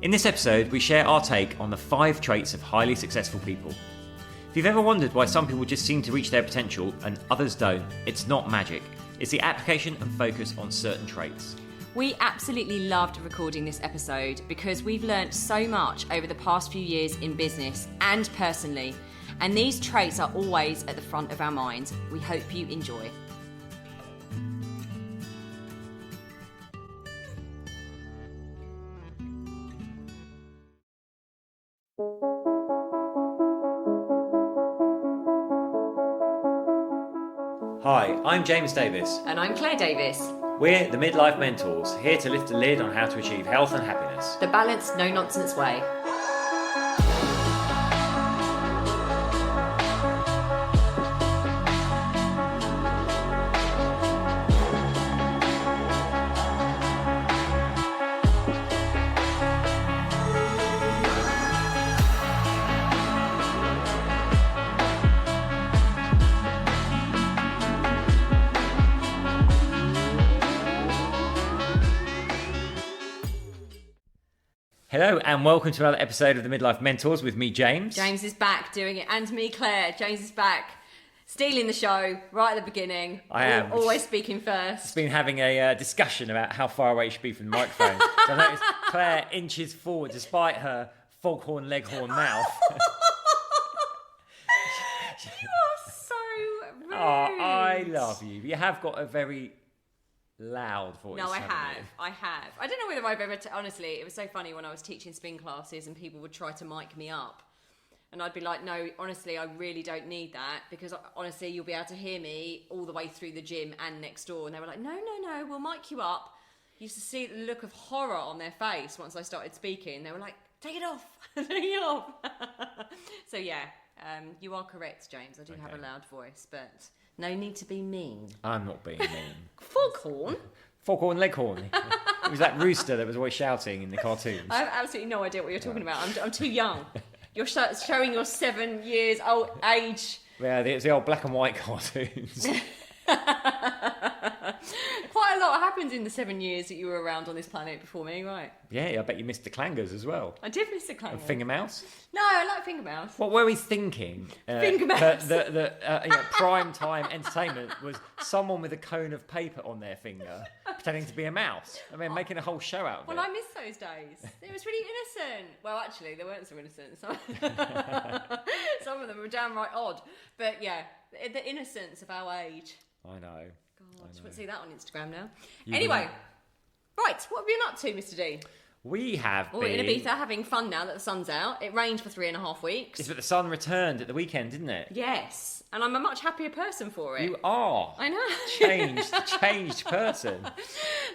In this episode, we share our take on the 5 traits of highly successful people. If you've ever wondered why some people just seem to reach their potential and others don't, it's not magic. It's the application and focus on certain traits. We absolutely loved recording this episode because we've learnt so much over the past few years in business and personally, and these traits are always at the front of our minds. We hope you enjoy. Hi, I'm James Davis. And I'm Claire Davis. We're the Midlife Mentors, here to lift the lid on how to achieve health and happiness. The balanced, no-nonsense way. Hello and welcome to another episode of the Midlife Mentors with me, James. James is back doing it, and me, Claire. James is back, stealing the show right at the beginning. I am. Always speaking first. It's been having a discussion about how far away it should be from the microphone. So I noticed Claire inches forward despite her foghorn leghorn mouth. You are so rude. Oh, I love you. You have got a very loud voice. No, I haven't have. you? I have. I don't know whether I've ever... honestly, it was so funny when I was teaching spin classes and people would try to mic me up. And I'd be like, no, honestly, I really don't need that because honestly, you'll be able to hear me all the way through the gym and next door. And they were like, no, we'll mic you up. You used to see the look of horror on their face once I started speaking. They were like, take it off. Take it off. So yeah, you are correct, James. I do have a loud voice, but... no need to be mean. I'm not being mean. Foghorn? Foghorn leghorn. It was that rooster that was always shouting in the cartoons. I have absolutely no idea what you're talking about. I'm too young. You're showing your 7 years old age. Yeah, it's the old black and white cartoons. Quite a lot happens in the 7 years that you were around on this planet before me, right? Yeah, I bet you missed the clangers as well. I did miss the clangers. And Finger Mouse? No, I like Finger Mouse. What were we thinking? Finger Mouse. The prime time entertainment was someone with a cone of paper on their finger pretending to be a mouse. I mean, making a whole show out of it. Well, I miss those days. It was really innocent. Well, actually, they weren't so innocent. Some of them were downright odd. But yeah, the innocence of our age. I know. God, you won't see that on Instagram now. Anyway, right, what have you been up to, Mr. D? We have been... we're in Ibiza having fun now that the sun's out. It rained for 3.5 weeks. It's that the sun returned at the weekend, didn't it? Yes, and I'm a much happier person for it. You are. I know. Changed person.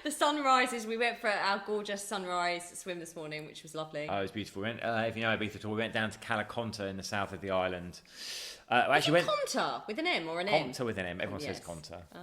The sunrises, we went for our gorgeous sunrise swim this morning, which was lovely. Oh, it was beautiful. We went, if you know Ibiza at all, we went down to Calaconta in the south of the island. Conta with an M or an M? Conta with an M. Everyone says Conta. Oh.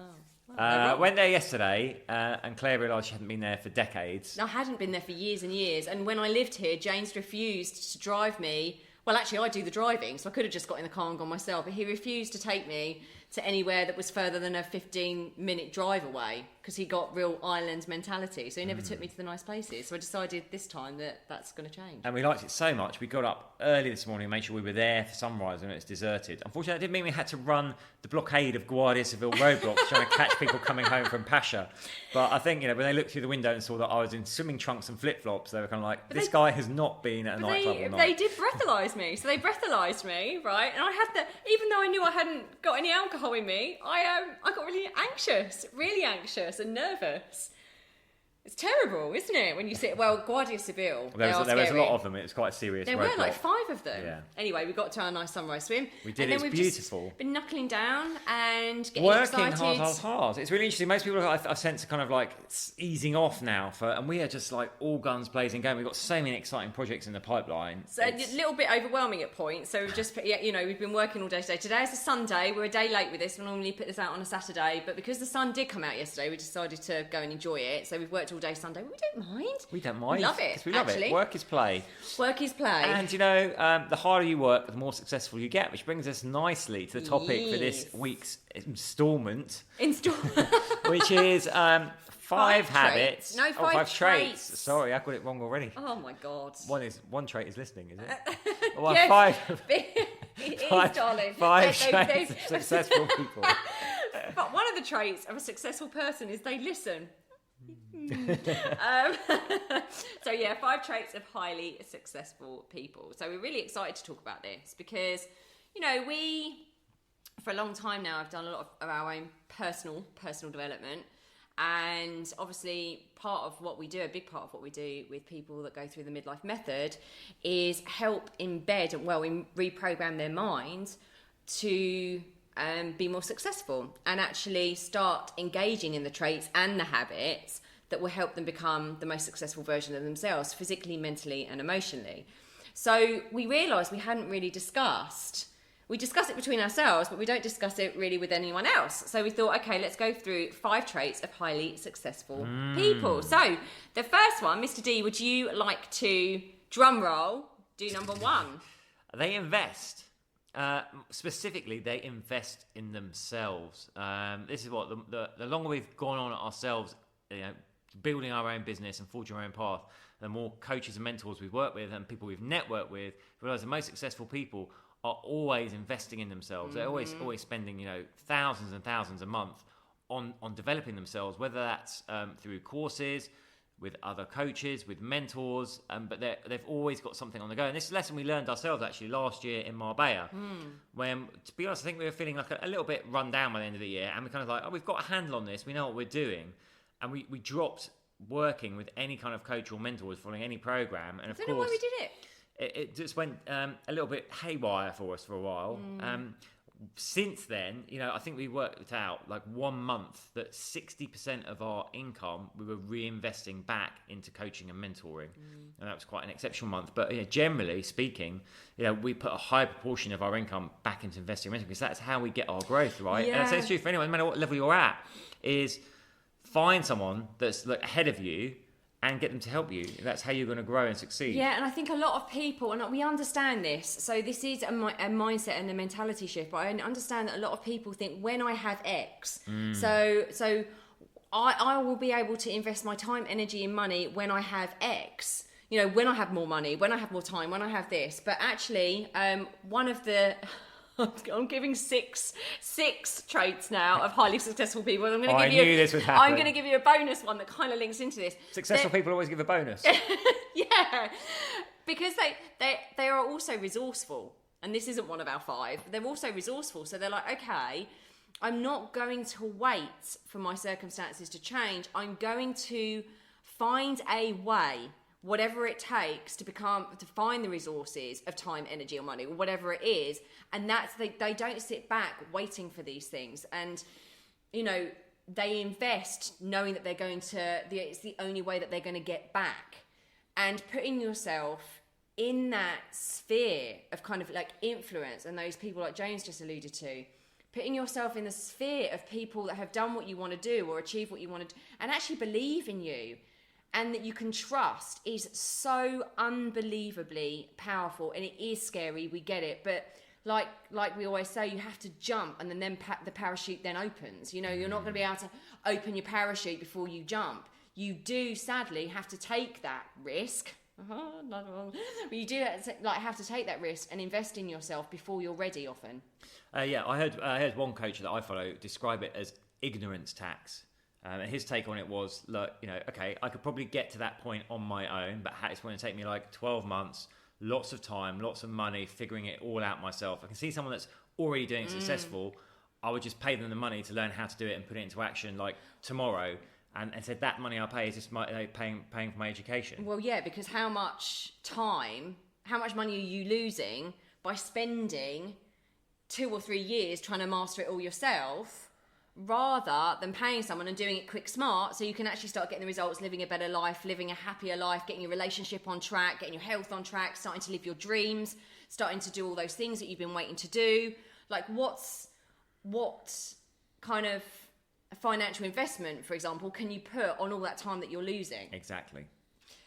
Well, went there yesterday, and Claire realised she hadn't been there for decades. I hadn't been there for years and years, and when I lived here, James refused to drive me. Well, actually, I do the driving, so I could have just got in the car and gone myself, but he refused to take me to anywhere that was further than a 15-minute drive away, because he got real island mentality, so he never took me to the nice places. So I decided this time that that's going to change. And we liked it so much, we got up early this morning and made sure we were there for sunrise when it was deserted. Unfortunately, that did mean we had to run the blockade of Guardia Civil roadblocks trying to catch people coming home from Pasha. But I think, when they looked through the window and saw that I was in swimming trunks and flip-flops, they were kind of like, this guy has not been at a nightclub all night. They did breathalyse me. So they breathalyzed me, right? And I had even though I knew I hadn't got any alcohol in me, I got really anxious and nervous. It's terrible, isn't it? When you see, Guardia Civil. There was a lot of them. It was quite serious. There were like 5 of them. Yeah. Anyway, we got to our nice sunrise swim. We did. And It's beautiful. Just been knuckling down and getting working excited. hard. It's really interesting. Most people I sense are kind of like easing off now, and we are just like all guns blazing going. We've got so many exciting projects in the pipeline. So a little bit overwhelming at points. So we've just, we've been working all day today. Today is a Sunday. We're a day late with this. We normally put this out on a Saturday, but because the sun did come out yesterday, we decided to go and enjoy it. So we've worked all day Sunday. We don't mind. We don't mind. We love it. We love it. Work is play. Work is play. And the harder you work, the more successful you get, which brings us nicely to the topic for this week's instalment. Which is 5 habits. No, 5 traits. Sorry, I got it wrong already. Oh my God. One trait is listening, is it? Well, Yes. 5. It is, darling. 5 They- traits of successful people. But one of the traits of a successful person is they listen. So yeah, 5 traits of highly successful people. So we're really excited to talk about this because, we, for a long time now, have done a lot of our own personal development. And obviously a big part of what we do with people that go through the midlife method is help embed and reprogram their minds to be more successful and actually start engaging in the traits and the habits that will help them become the most successful version of themselves, physically, mentally, and emotionally. So we realised we hadn't really we discuss it between ourselves, but we don't discuss it really with anyone else. So we thought, okay, let's go through 5 traits of highly successful people. So the first one, Mr. D, would you like to drum roll, do number 1? They invest. Specifically, they invest in themselves. This is what the longer we've gone on ourselves, building our own business and forging our own path, the more coaches and mentors we've worked with and people we've networked with, realize the most successful people are always investing in themselves. They're always spending thousands and thousands a month on developing themselves, whether that's through courses, with other coaches, with mentors, but they've always got something on the go. And this is a lesson we learned ourselves actually last year in Marbella, when, to be honest, I think we were feeling like a little bit run down by the end of the year, and we're kind of like, we've got a handle on this, we know what we're doing, and we dropped working with any kind of coach or mentor, following any program, and of course, I don't know why we did it. It just went a little bit haywire for us for a while. Since then, I think we worked out like 1 month that 60% of our income we were reinvesting back into coaching and mentoring, and that was quite an exceptional month. But generally speaking, we put a high proportion of our income back into investing in mentoring because that's how we get our growth, right? Yeah. And it's true for anyone, no matter what level you're at, is find someone that's ahead of you and get them to help you. That's how you're going to grow and succeed. Yeah, and I think a lot of people, and we understand this, so this is a mindset and a mentality shift, but I understand that a lot of people think when I have X, so I will be able to invest my time, energy, and money when I have X. When I have more money, when I have more time, when I have this. But actually, one of the... I'm giving six traits now of highly successful people. I'm going to knew this would happen. I'm going to give you a bonus one that kind of links into this. Successful people always give a bonus. Yeah, because they are also resourceful, and this isn't one of our 5. They're also resourceful, so they're like, okay, I'm not going to wait for my circumstances to change. I'm going to find a way, whatever it takes, to find the resources of time, energy, or money, or whatever it is. And they don't sit back waiting for these things. And, they invest knowing that it's the only way that they're going to get back. And putting yourself in that sphere of kind of like influence, and those people like James just alluded to, putting yourself in the sphere of people that have done what you want to do or achieved what you want to do and actually believe in you, and that you can trust, is so unbelievably powerful. And it is scary, we get it, but like we always say, you have to jump, and then the parachute then opens. You're not going to be able to open your parachute before you jump. You do sadly have to take that risk. Not wrong. But you do have to take that risk and invest in yourself before you're ready often. I heard one coach that I follow describe it as ignorance tax. And his take on it was, look, okay, I could probably get to that point on my own, but it's going to take me like 12 months, lots of time, lots of money, figuring it all out myself. I can see someone that's already doing it successful. I would just pay them the money to learn how to do it and put it into action like tomorrow. And said that money I pay is just paying for my education. Well, yeah, because how much money are you losing by spending 2 or 3 years trying to master it all yourself, rather than paying someone and doing it quick smart so you can actually start getting the results, living a better life, living a happier life, getting your relationship on track, getting your health on track, starting to live your dreams, starting to do all those things that you've been waiting to do. Like what kind of financial investment, for example, can you put on all that time that you're losing? Exactly.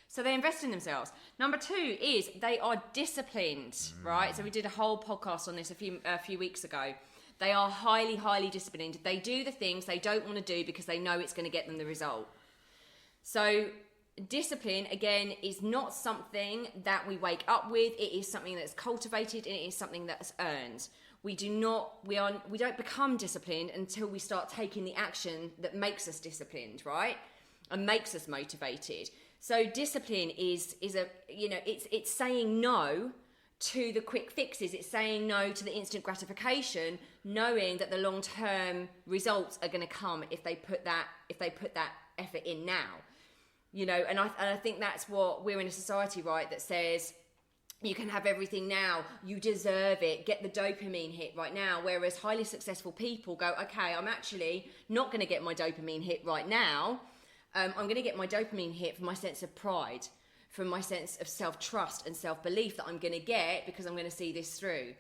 So they invest in themselves. Number 2 is they are disciplined, right? So we did a whole podcast on this a few weeks ago. They are highly, highly disciplined. They do the things they don't want to do because they know it's going to get them the result. So discipline, again, is not something that we wake up with. It is something that's cultivated, and it is something that's earned. We don't become disciplined until we start taking the action that makes us disciplined, right? And makes us motivated. So discipline is it's saying no to the quick fixes. It's saying no to the instant gratification, knowing that the long-term results are going to come if they put that effort in now. And I think that's what we're in a society, right, that says you can have everything now, you deserve it, get the dopamine hit right now. Whereas highly successful people go, okay, I'm actually not going to get my dopamine hit right now. I'm going to get my dopamine hit from my sense of pride, from my sense of self-trust and self-belief that I'm going to get because I'm going to see this through.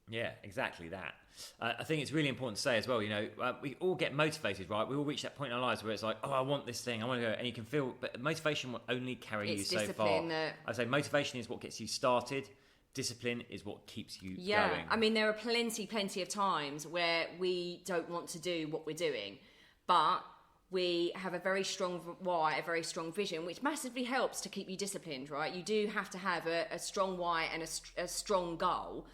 Yeah, exactly that. I think it's really important to say as well, we all get motivated, right? We all reach that point in our lives where it's like, oh, I want this thing, I want to go, and you can feel, but motivation will only carry you so far. I'd say motivation is what gets you started. Discipline is what keeps you going. I mean, there are plenty of times where we don't want to do what we're doing, but we have a very strong why, a very strong vision, which massively helps to keep you disciplined, right? You do have to have a strong why and a strong goal,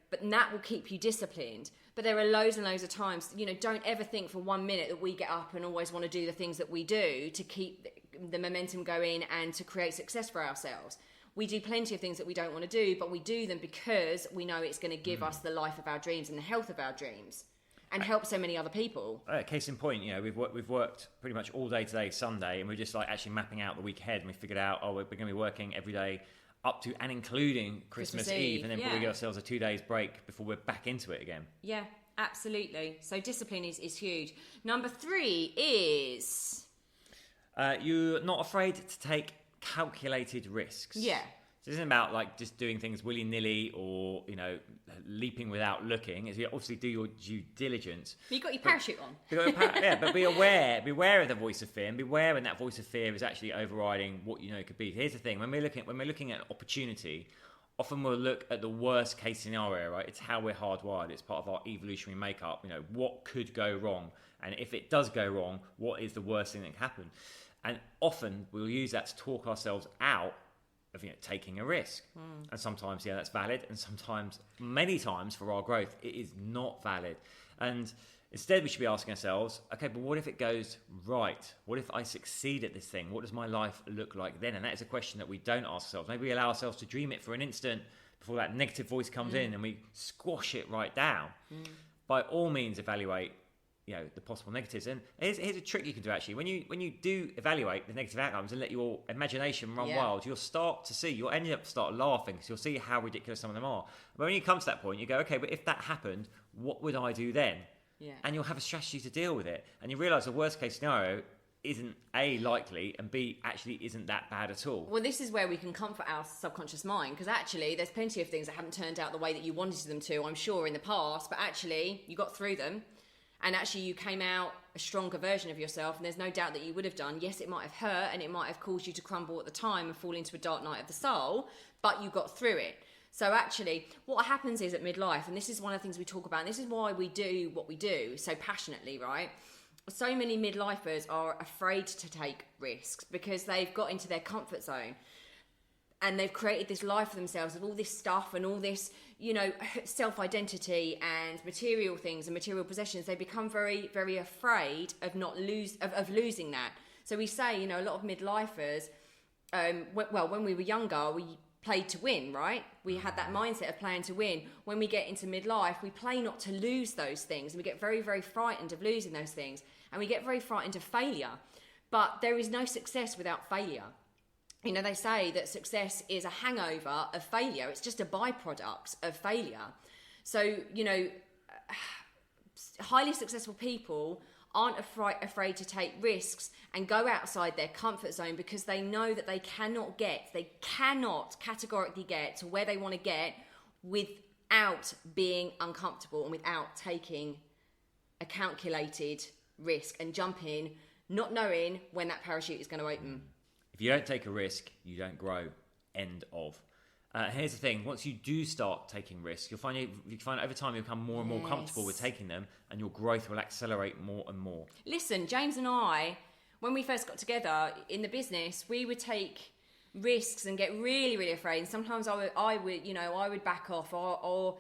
but that will keep you disciplined. But there are loads and loads of times, don't ever think for 1 minute that we get up and always want to do the things that we do to keep the momentum going and to create success for ourselves. We do plenty of things that we don't want to do, but we do them because we know it's going to give us the life of our dreams and the health of our dreams and help so many other people. Case in point, we've worked pretty much all day today, Sunday, and we're just like actually mapping out the week ahead, and we figured out, we're going to be working every day up to and including Christmas Eve, and then probably give ourselves a 2 days break before we're back into it again. Yeah, absolutely. So discipline is huge. Number 3 is... you're not afraid to take calculated risks. Yeah. So this isn't about like just doing things willy-nilly or, leaping without looking. It's you obviously do your due diligence. You got your parachute on. But be aware of the voice of fear, and beware when that voice of fear is actually overriding what could be. Here's the thing: when we're looking at opportunity, often we'll look at the worst case scenario, right? It's how we're hardwired. It's part of our evolutionary makeup. What could go wrong, and if it does go wrong, what is the worst thing that can happen? And often we'll use that to talk ourselves out of taking a risk. And sometimes that's valid, and sometimes, many times, for our growth it is not valid. And instead we should be asking ourselves, okay, but what if it goes right? What if I succeed at this thing? What does my life look like then? And that is a question that we don't ask ourselves. Maybe we allow ourselves to dream it for an instant before that negative voice comes in and we squash it right down. By all means, evaluate the possible negatives. And here's a trick you can do actually. When you do evaluate the negative outcomes and let your imagination run wild, you'll end up start laughing because you'll see how ridiculous some of them are. But when you come to that point, you go, okay, but if that happened, what would I do then? Yeah. And you'll have a strategy to deal with it. And you realise the worst case scenario isn't A, likely, and B, actually isn't that bad at all. Well, this is where we can comfort our subconscious mind, because actually there's plenty of things that haven't turned out the way that you wanted them to, I'm sure, in the past, but actually you got through them. And actually you came out a stronger version of yourself, and there's no doubt that you would have done. Yes, it might have hurt and it might have caused you to crumble at the time and fall into a dark night of the soul, but you got through it. So actually what happens is at midlife, and this is one of the things we talk about, and this is why we do what we do so passionately, right? So many midlifers are afraid to take risks because they've got into their comfort zone. And they've created this life for themselves with all this stuff and all this, self-identity and material things and material possessions. They become very, very afraid of losing that. So we say, a lot of midlifers, when we were younger, we played to win, right? We had that mindset of playing to win. When we get into midlife, we play not to lose those things. And we get very, very frightened of losing those things. And we get very frightened of failure. But there is no success without failure. They say that success is a hangover of failure. It's just a byproduct of failure. So, highly successful people aren't afraid to take risks and go outside their comfort zone because they know that they cannot categorically get to where they want to get without being uncomfortable and without taking a calculated risk and jumping, not knowing when that parachute is going to open. If you don't take a risk, you don't grow. End of. Here's the thing: once you do start taking risks, you'll find over time you become more and more comfortable with taking them, and your growth will accelerate more and more. Listen, James and I, when we first got together in the business, we would take risks and get really, really afraid. And sometimes I would back off, or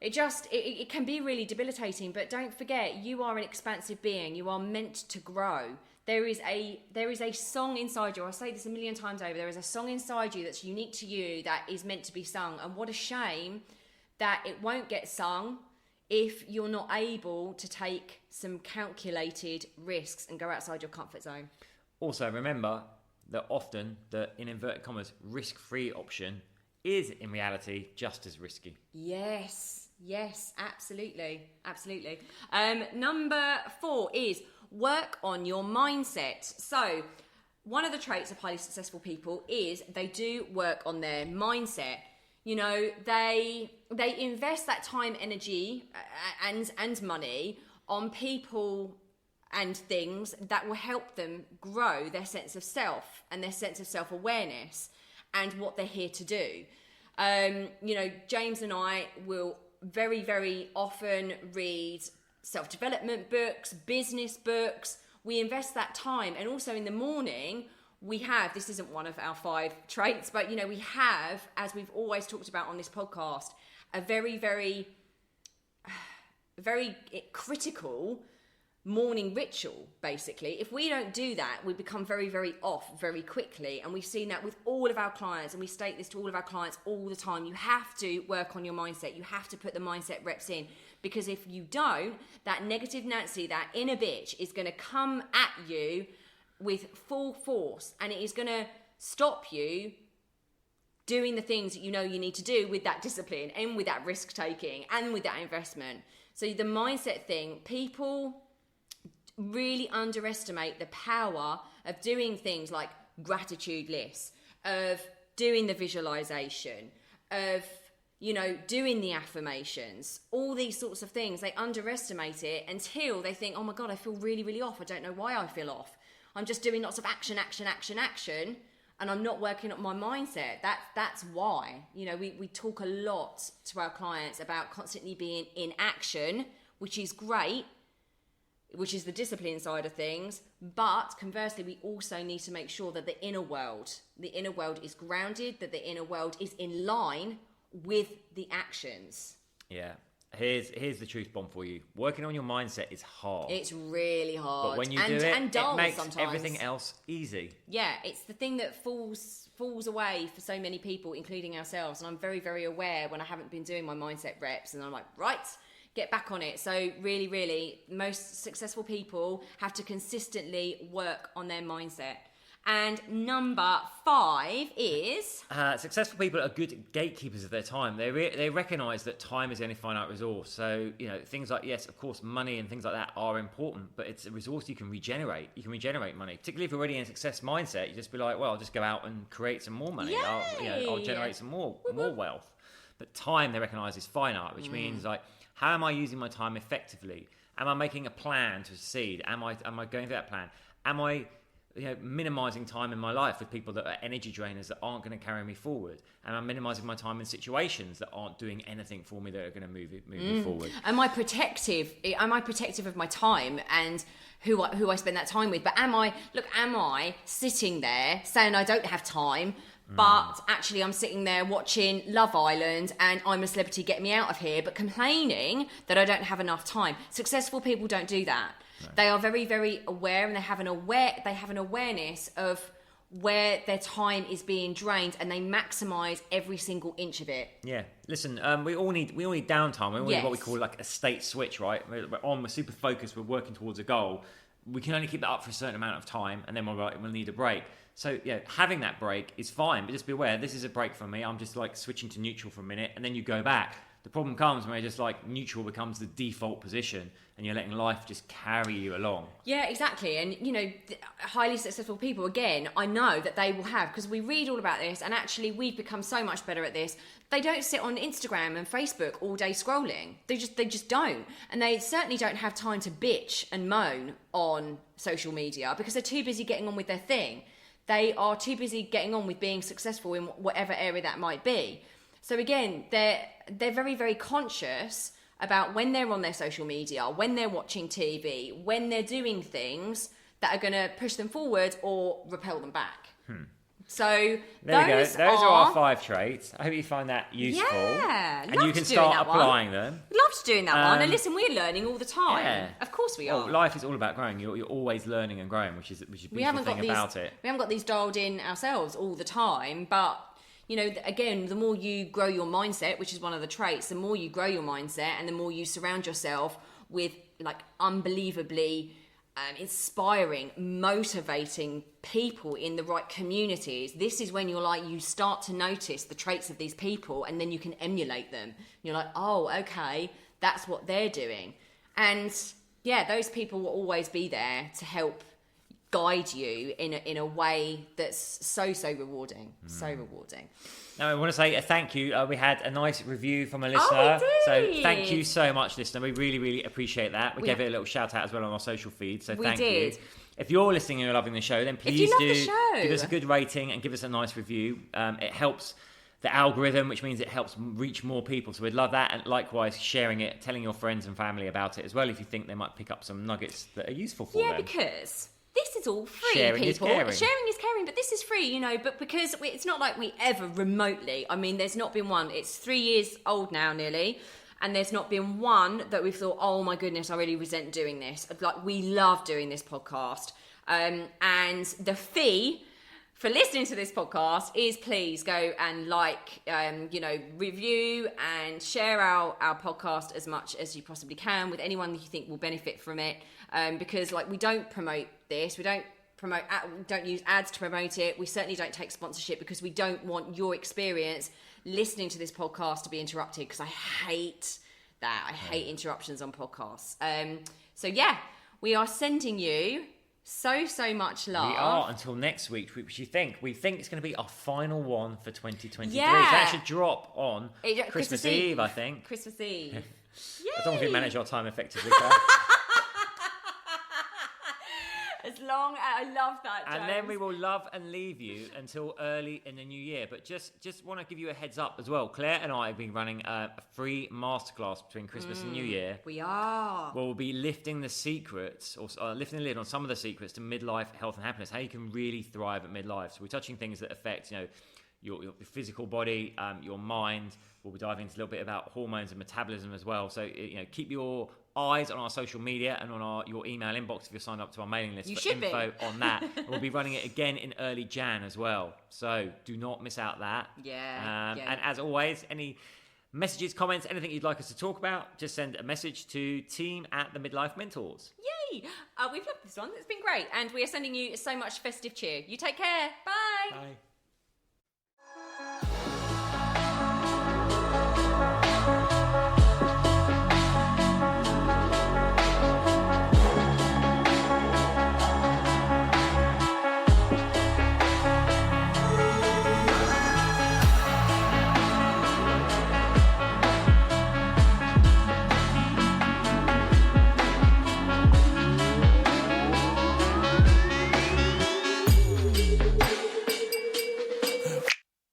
it can be really debilitating. But don't forget, you are an expansive being. You are meant to grow. There is a song inside you. I'll say this a million times over. There is a song inside you that's unique to you, that is meant to be sung. And what a shame that it won't get sung if you're not able to take some calculated risks and go outside your comfort zone. Also, remember that often the, in inverted commas, risk-free option is in reality just as risky. Yes, absolutely. Number 4 is work on your mindset. So one of the traits of highly successful people is they do work on their mindset. You know, they invest that time, energy, and money on people and things that will help them grow their sense of self and their sense of self-awareness and what they're here to do. You know, James and I will very, very often read self-development books, business books. We invest that time. And also in the morning, we have, this isn't one of our 5 traits, but, you know, we have, as we've always talked about on this podcast, a very, very, very critical morning ritual, basically. If we don't do that, we become very, very off very quickly. And we've seen that with all of our clients, and we state this to all of our clients all the time. You have to work on your mindset. You have to put the mindset reps in, because if you don't, that negative Nancy, that inner bitch, is going to come at you with full force, and it is going to stop you doing the things that you know you need to do with that discipline and with that risk taking and with that investment. So the mindset thing, people really underestimate the power of doing things like gratitude lists, of doing the visualization, of, you know, doing the affirmations, all these sorts of things. They underestimate it until they think, oh my God, I feel really, really off. I don't know why I feel off. I'm just doing lots of action, and I'm not working on my mindset. That's why. You know, we talk a lot to our clients about constantly being in action, which is great, which is the discipline side of things. But conversely, we also need to make sure that the inner world is grounded, that the inner world is in line with the actions. Yeah. Here's the truth bomb for you. Working on your mindset is hard. It's really hard. But when you do and dull it makes sometimes. everything else easy. Yeah, it's the thing that falls away for so many people, including ourselves. And I'm very, very aware when I haven't been doing my mindset reps, and I'm like, right, get back on it. So really, really, most successful people have to consistently work on their mindset. And number 5 is... successful people are good gatekeepers of their time. They recognise that time is the only finite resource. So, you know, things like, yes, of course, money and things like that are important, but it's a resource you can regenerate. You can regenerate money. Particularly if you're already in a success mindset, you just be like, well, I'll just go out and create some more money. I'll generate some more wealth. But time, they recognise, is finite, which means, like, how am I using my time effectively? Am I making a plan to succeed? Am I going through that plan? Am I... minimizing time in my life with people that are energy drainers that aren't going to carry me forward, and I'm minimizing my time in situations that aren't doing anything for me that are going to move me forward. Am I protective of my time and who I spend that time with? But am I sitting there saying I don't have time, but actually I'm sitting there watching Love Island and I'm a celebrity, get me out of here, but complaining that I don't have enough time? Successful people don't do that. No. They are very, very aware, and they have an awareness of where their time is being drained, and they maximise every single inch of it. Yeah, listen, we all need downtime. We all need what we call like a state switch, right? We're super focused. We're working towards a goal. We can only keep that up for a certain amount of time, and then we'll need a break. So yeah, having that break is fine, but just be aware this is a break for me. I'm just like switching to neutral for a minute, and then you go back. The problem comes when just like neutral becomes the default position, and you're letting life just carry you along. Yeah, exactly. And, you know, highly successful people, again, I know that they will have, because we read all about this, and actually we've become so much better at this. They don't sit on Instagram and Facebook all day scrolling. They just don't. And they certainly don't have time to bitch and moan on social media because they're too busy getting on with their thing. They are too busy getting on with being successful in whatever area that might be. So again, they're very, very conscious about when they're on their social media, when they're watching TV, when they're doing things that are going to push them forward or repel them back. So there we go. Those are our 5 traits. I hope you find that useful. Yeah, and you can start applying them. Loved doing that one. And listen, we're learning all the time. Yeah. Of course we are. Well, life is all about growing. You're always learning and growing, which is the beautiful thing about it. We haven't got these dialed in ourselves all the time, but again, the more you grow your mindset, which is one of the traits, the more you grow your mindset and the more you surround yourself with like unbelievably inspiring, motivating people in the right communities, this is when you start to notice the traits of these people, and then you can emulate them. You're like, oh, okay, that's what they're doing. And yeah, those people will always be there to help guide you in a way that's so rewarding. So rewarding. Now, I want to say a thank you. We had a nice review from a listener. Oh, we did. So thank you so much, listener. We really, really appreciate that. We gave it a little shout out as well on our social feed. So thank you. If you're listening and you're loving the show, then please give us a good rating and give us a nice review. It helps the algorithm, which means it helps reach more people. So we'd love that. And likewise, sharing it, telling your friends and family about it as well if you think they might pick up some nuggets that are useful for them. Yeah, because this is all free, Sharing people. Is caring. Sharing is caring, but this is free, but because it's not like we ever remotely, there's not been one. It's 3 years old now, nearly, and there's not been one that we've thought, oh my goodness, I really resent doing this. Like, we love doing this podcast. And the fee for listening to this podcast is please go and review and share our podcast as much as you possibly can with anyone that you think will benefit from it. Because we don't promote this, we don't use ads to promote it. We certainly don't take sponsorship because we don't want your experience listening to this podcast to be interrupted, because I hate that. I hate interruptions on podcasts. So yeah, we are sending you so much love. We are until next week, which we think it's going to be our final one for 2023. Yeah. So that should drop on Christmas Eve, I think. Christmas Eve. As long as we manage our time effectively. I love that, Jones. And then we will love and leave you until early in the new year. But just want to give you a heads up as well. Claire and I have been running a free masterclass between Christmas and New Year. We are. Where we'll be lifting the secrets, or lifting the lid on some of the secrets to midlife health and happiness, how you can really thrive at midlife. So we're touching things that affect, your physical body, your mind. We'll be diving into a little bit about hormones and metabolism as well. So, keep your eyes on our social media and on your email inbox if you're signed up to our mailing list for info on that. We'll be running it again in early Jan as well. So do not miss out that. Yeah. And as always, any messages, comments, anything you'd like us to talk about, just send a message to team@the-Midlife Mentors. Yay! We've loved this one. It's been great. And we are sending you so much festive cheer. You take care. Bye. Bye.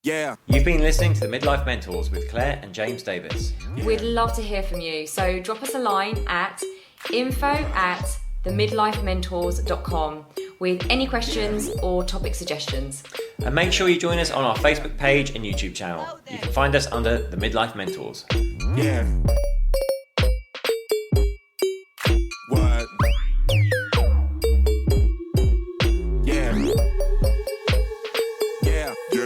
Yeah. You've been listening to the Midlife Mentors with Claire and James Davis. We'd love to hear from you. So drop us a line at info@themidlifementors.com with any questions or topic suggestions. And make sure you join us on our Facebook page and YouTube channel. You can find us under the Midlife Mentors. Yeah. What? Yeah. Yeah. Yeah.